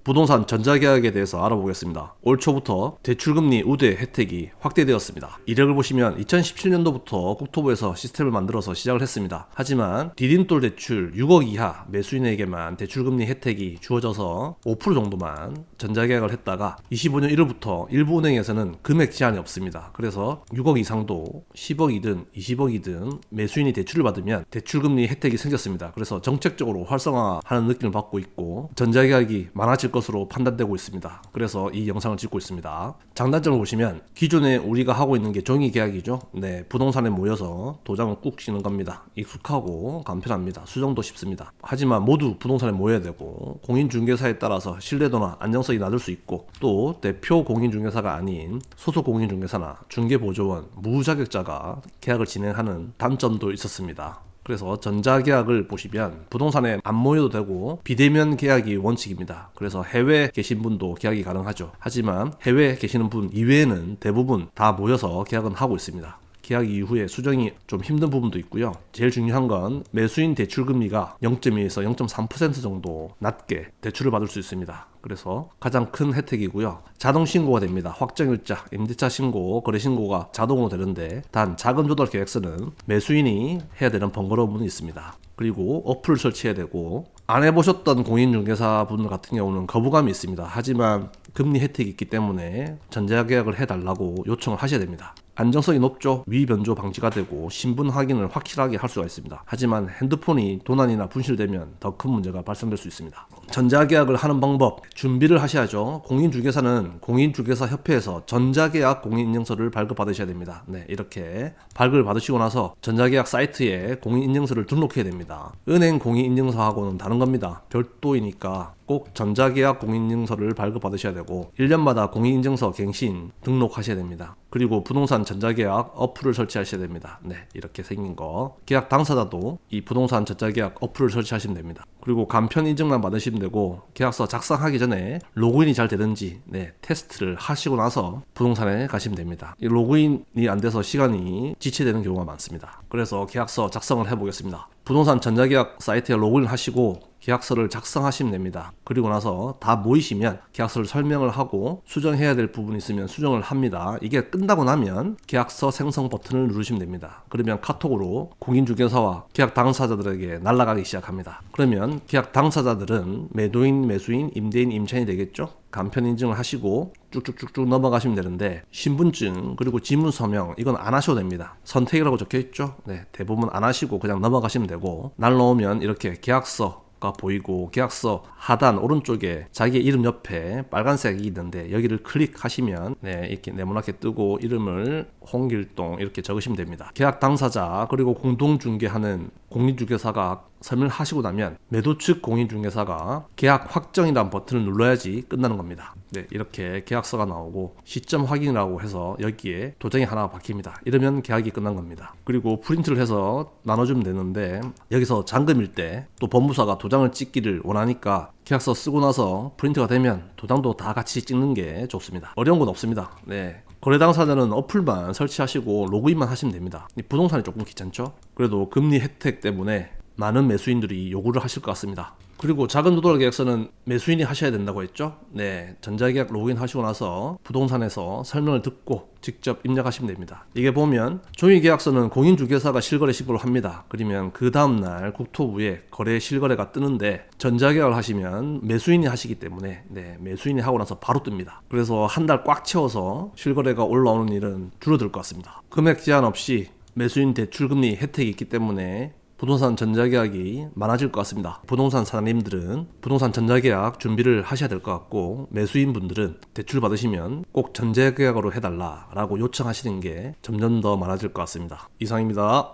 부동산 전자계약에 대해서 알아보겠습니다. 올 초부터 대출금리 우대 혜택이 확대되었습니다. 이력을 보시면 2017년도부터 국토부에서 시스템을 만들어서 시작을 했습니다. 하지만 디딤돌 대출 6억 이하 매수인에게만 대출금리 혜택이 주어져서 5% 정도만 전자계약을 했다가 25년 1월부터 일부 은행에서는 금액 제한이 없습니다. 그래서 6억 이상도 10억이든 20억이든 매수인이 대출을 받으면 대출금리 혜택이 생겼습니다. 그래서 정책적으로 활성화하는 느낌을 받고 있고 전자계약이 많아질 것으로 판단되고 있습니다. 그래서 이 영상을 찍고 있습니다. 장단점을 보시면 기존에 우리가 하고 있는 게 종이 계약이죠. 네, 부동산에 모여서 도장을 꾹 찍는 겁니다. 익숙하고 간편합니다. 수정도 쉽습니다. 하지만 모두 부동산에 모여야 되고 공인중개사에 따라서 신뢰도나 안정성이 낮을 수 있고 또 대표 공인중개사가 아닌 소속 공인중개사나 중개보조원, 무자격자가 계약을 진행하는 단점도 있었습니다. 그래서 전자계약을 보시면 부동산에 안 모여도 되고 비대면 계약이 원칙입니다. 그래서 해외에 계신 분도 계약이 가능하죠. 하지만 해외에 계시는 분 이외에는 대부분 다 모여서 계약은 하고 있습니다. 계약 이후에 수정이 좀 힘든 부분도 있고요. 제일 중요한 건 매수인 대출금리가 0.2에서 0.3% 정도 낮게 대출을 받을 수 있습니다. 그래서 가장 큰 혜택이고요. 자동 신고가 됩니다. 확정일자, 임대차 신고, 거래 신고가 자동으로 되는데 단 자금 조달 계획서는 매수인이 해야 되는 번거로운 부분이 있습니다. 그리고 어플을 설치해야 되고 안 해보셨던 공인중개사 분들 같은 경우는 거부감이 있습니다. 하지만 금리 혜택이 있기 때문에 전자계약을 해달라고 요청을 하셔야 됩니다. 안정성이 높죠. 위변조 방지가 되고 신분 확인을 확실하게 할 수가 있습니다. 하지만 핸드폰이 도난이나 분실되면 더 큰 문제가 발생될 수 있습니다. 전자계약을 하는 방법 준비를 하셔야죠. 공인중개사는 공인중개사협회에서 전자계약 공인인증서를 발급받으셔야 됩니다. 네, 이렇게 발급을 받으시고 나서 전자계약 사이트에 공인인증서를 등록해야 됩니다. 은행 공인인증서하고는 다른 겁니다. 별도이니까 꼭 전자계약 공인인증서를 발급받으셔야 되고 1년마다 공인인증서 갱신 등록하셔야 됩니다. 그리고 부동산 전자계약 어플을 설치하셔야 됩니다. 네, 이렇게 생긴 거. 계약 당사자도 이 부동산 전자계약 어플을 설치하시면 됩니다. 그리고 간편 인증만 받으시면 되고 계약서 작성하기 전에 로그인이 잘 되는지 테스트를 하시고 나서 부동산에 가시면 됩니다. 이 로그인이 안 돼서 시간이 지체되는 경우가 많습니다. 그래서 계약서 작성을 해보겠습니다. 부동산 전자계약 사이트에 로그인을 하시고 계약서를 작성하시면 됩니다. 그리고 나서 다 모이시면 계약서를 설명을 하고 수정해야 될 부분이 있으면 수정을 합니다. 이게 끝나고 나면 계약서 생성 버튼을 누르시면 됩니다. 그러면 카톡으로 공인중개사와 계약 당사자들에게 날아가기 시작합니다. 그러면 계약 당사자들은 매도인, 매수인, 임대인, 임차인이 되겠죠? 간편 인증을 하시고 쭉쭉쭉쭉 넘어가시면 되는데 신분증 그리고 지문서명 이건 안 하셔도 됩니다. 선택이라고 적혀있죠? 네, 대부분 안 하시고 그냥 넘어가시면 되고 날라오면 이렇게 계약서가 보이고 계약서 하단 오른쪽에 자기의 이름 옆에 빨간색이 있는데 여기를 클릭하시면 이렇게 네모나게 뜨고 이름을 홍길동 이렇게 적으시면 됩니다. 계약 당사자 그리고 공동중개하는 공인중개사가 설명을 하시고 나면 매도 측 공인중개사가 계약 확정이라는 버튼을 눌러야지 끝나는 겁니다. 네, 이렇게 계약서가 나오고 시점 확인이라고 해서 여기에 도장이 하나 박힙니다. 이러면 계약이 끝난 겁니다. 그리고 프린트를 해서 나눠주면 되는데 여기서 잠금일 때 또 법무사가 도장을 찍기를 원하니까 계약서 쓰고 나서 프린트가 되면 도장도 다 같이 찍는 게 좋습니다. 어려운 건 없습니다. 네. 거래 당사자는 어플만 설치하시고 로그인만 하시면 됩니다. 부동산이 조금 귀찮죠? 그래도 금리 혜택 때문에 많은 매수인들이 요구를 하실 것 같습니다. 그리고 자금 조달 계약서는 매수인이 하셔야 된다고 했죠? 네, 전자계약 로그인 하시고 나서 부동산에서 설명을 듣고 직접 입력하시면 됩니다. 이게 보면 종이 계약서는 공인중개사가 실거래 신고를 합니다. 그러면 그 다음날 국토부에 거래 실거래가 뜨는데 전자계약을 하시면 매수인이 하시기 때문에 매수인이 하고 나서 바로 뜹니다. 그래서 한 달 꽉 채워서 실거래가 올라오는 일은 줄어들 것 같습니다. 금액 제한 없이 매수인 대출금리 혜택이 있기 때문에 부동산 전자계약이 많아질 것 같습니다. 부동산 사장님들은 부동산 전자계약 준비를 하셔야 될 것 같고 매수인 분들은 대출 받으시면 꼭 전자계약으로 해달라고 요청하시는 게 점점 더 많아질 것 같습니다. 이상입니다.